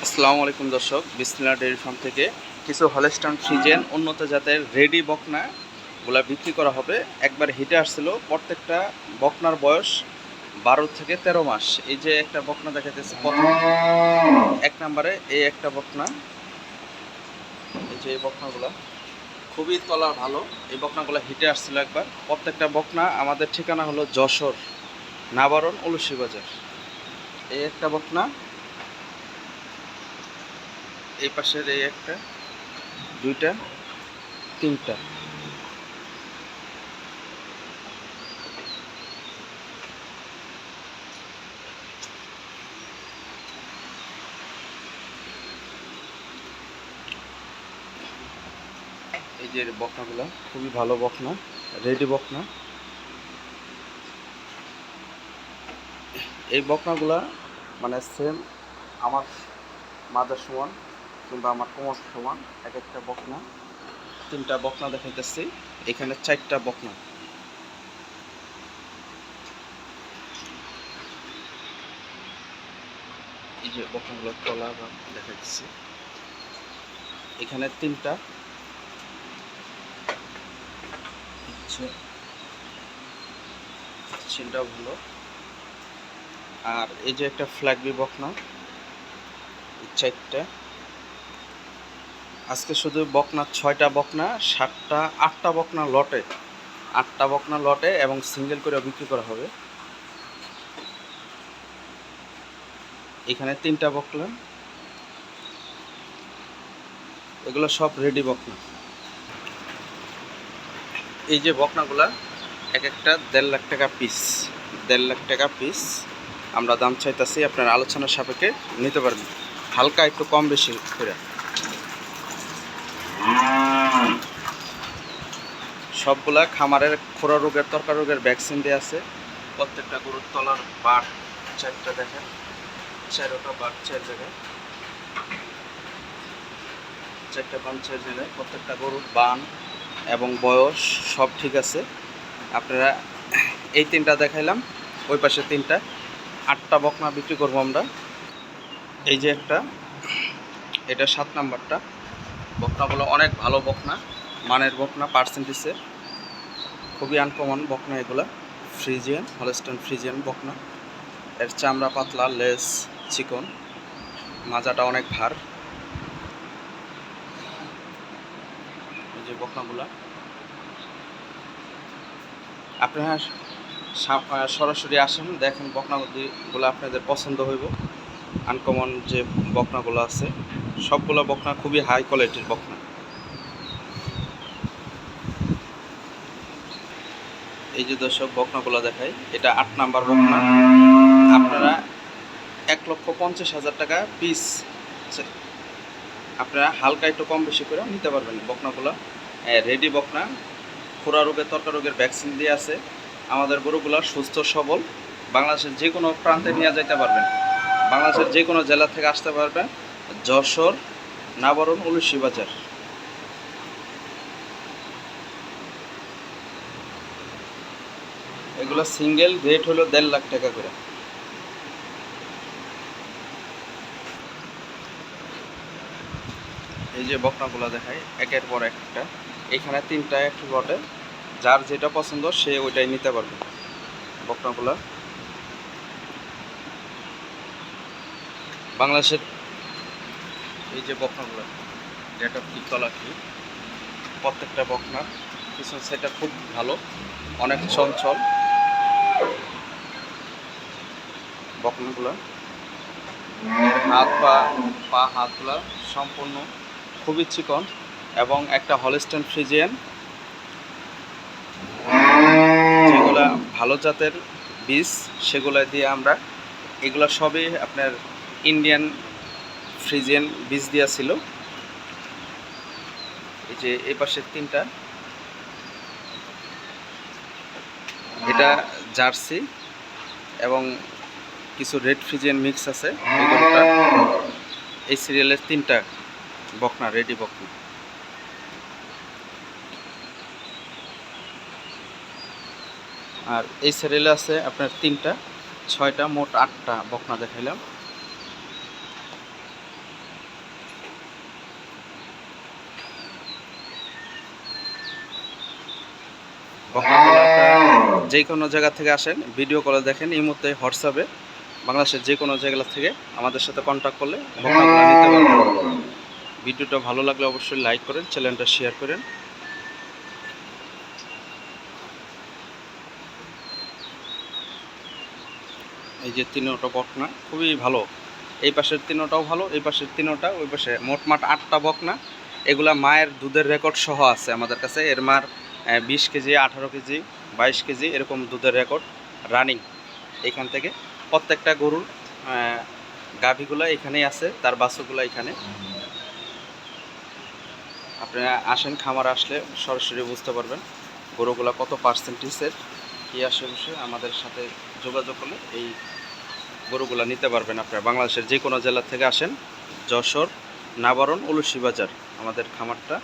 আসসালামু আলাইকুম দর্শক, বিসমিল্লাহ ডেইরি ফার্ম থেকে কিছু হলস্টাইন ফ্রিজিয়ান উন্নত জাতের রেডি বকনাগুলা বিক্রি করা হবে। একবার হিটে আসছিল। প্রত্যেকটা বকনার বয়স 12 থেকে 13 মাস। এই যে একটা বকনা দেখাইতেছে প্রথম এক নম্বরে, এই একটা বকনা, এই যে এই বকনাগুলা খুবই তলা ভালো। এই বকনাগুলা হিটে আসছিল একবার। প্রত্যেকটা বকনা আমাদের ঠিকানা হলো যশোর নাবারণ উলুশি বাজার। এই একটা বকনা, এই পাশের এই একটা, দুইটা, তিনটা। এই যে বকনাগুলো খুবই ভালো বকনা, রেডি বকনা। এই বকনাগুলা মানে সেম আমার মাদার সমান কিংবা আমার কোমর সমান। এক একটা বকনা, তিনটা বকনা দেখাইতেছি, এখানে চারটা বকনা। এই যে বকনাগুলো তলা দেখাইতেছি, এখানে তিনটা, চিনটা ভালো। আর এই যে একটা ফ্ল্যাগবি বকনা, চারটা। আজকে শুধু বকনা 6টা বকনা, 7টা 8টা বকনা লটে, 8টা বকনা লটে এবং সিঙ্গেল করে বিক্রি করা হবে। এখানে 3টা বকনা, এগুলো সব রেডি বকনা। এই যে বকনাগুলা এক একটা 1.5 লাখ টাকা পিস, 1.5 লাখ টাকা পিস আমরা দাম চাইতেছি। আপনার আলোচনার সাপেক্ষে নিতে পারবেন, হালকা একটু কম বেশি করে। সবগুলা খামারের খোরা রোগের, তরকার রোগের ভ্যাকসিন দেওয়া আছে। প্রত্যেকটা গরুর তলার বাট 4টা দেখেন, 4টা বাট 4 জায়গায়, 4টা বান 4 জায়গায়। প্রত্যেকটা গরুর বান এবং বয়স সব ঠিক আছে। আপনারা এই 3টা দেখাইলাম, ওই পাশে 3টা, 8টা বকনা বিক্রি করবো আমরা। এই যে একটা, এটা 7 নাম্বারটা। বকনাগুলো অনেক ভালো বকনা, মানের বকনা, পার্সেন্টেজের খুবই আনকমন বকনা এগুলা। ফ্রিজিয়ান, হলস্টাইন ফ্রিজিয়ান বকনা। এর চামড়া পাতলা, লেজ চিকন, মাজাটা অনেক ভার। এই যে বকনাগুলা আপনারা সরাসরি আসেন, দেখেন বকনাগুলো আপনাদের পছন্দ হইব। আনকমন যে বকনাগুলো আছে, সবগুলো বকনা খুবই হাই কোয়ালিটির বকনা। এই যে দর্শক বকনাগুলো দেখাই, এটা 8 নাম্বার বকনা। আপনারা 1,50,000 টাকা পিস আপনারা হালকা একটু কম বেশি করে নিতে পারবেন বকনাগুলো। রেডি বকনা, খোরা রোগের, তরকার রোগের ভ্যাকসিন দিয়ে আছে। আমাদের গরুগুলো সুস্থ সবল, বাংলাদেশের যে কোনো প্রান্তে নিয়ে যেতে পারবেন, বাংলাদেশের যে কোনো জেলা থেকে আসতে পারবেন। যশোর নাবারণ উলুশি বাজার। এগুলো সিঙ্গেল রেট হলো 1.5 লাখ টাকা করে। এই যে বকনাগুলো দেখাই একের পর একটা, এখানে 3টা একটু বটে, যার যেটা পছন্দ সে ওইটাই নিতে পারবে। বকনাগুলো বাংলাদেশের, এই যে বকনাগুলো, যেটা কি তলা কি, প্রত্যেকটা বকনা পিছন সাইডটা খুব ভালো, অনেক চঞ্চল বকনাগুলো। হাত পা হাতগুলা সম্পূর্ণ খুবই চিকন এবং একটা হলস্টাইন ফ্রিজিয়ান, যেগুলা ভালো জাতের বীজ সেগুলো দিয়ে আমরা, এগুলো সবই আপনার ইন্ডিয়ান ফ্রিজিয়ান বীজ দেওয়া ছিল। এই যে এই পাশের 3টা, এটা জার্সি এবং কিছু রেড ফ্রিজিয়ান মিক্স আছে। এই গরুটা, এই সিরিয়ালের 3টা বকনা, রেডি বকনা। আর এই সিরিয়ালে আছে আপনার 3টা, 6টা, মোট 8টা বকনা দেখাইলাম। যে কোনো জায়গা থেকে আসেন, ভিডিও কলে দেখেন, এই মুহূর্তে হোয়াটসঅ্যাপে বাংলাদেশের যে কোনো জায়গা থেকে আমাদের সাথে কন্ট্যাক্ট করলে বকনাগুলো নিতে পারবেন। ভিডিওটা ভালো লাগলে অবশ্যই লাইক করেন, চ্যানেলটা শেয়ার করেন। এই যে তিনোটা বকনা খুবই ভালো, এই পাশের তিনোটাও ভালো, এই পাশের তিনোটা, ওই পাশে মোটমাট 8টা বকনা। এগুলা মায়ের দুধের রেকর্ড সহ আছে আমাদের কাছে। এর মার 20 কেজি, 18 কেজি, 22 কেজি এরকম দুধের রেকর্ড রানিং। এখান থেকে প্রত্যেকটা গরুর গাভীগুলো এখানেই আছে, তার বাছুরগুলো এখানে। আপনারা আসেন, খামার আসলে সরাসরি বুঝতে পারবেন গরুগুলো কত পার্সেন্টেজের কী আসে। বসে আমাদের সাথে যোগাযোগ করলে এই গরুগুলো নিতে পারবেন। আপনারা বাংলাদেশের যে কোনো জেলা থেকে আসেন, যশোর, নাবারণ, উলুশি বাজার আমাদের খামারটা।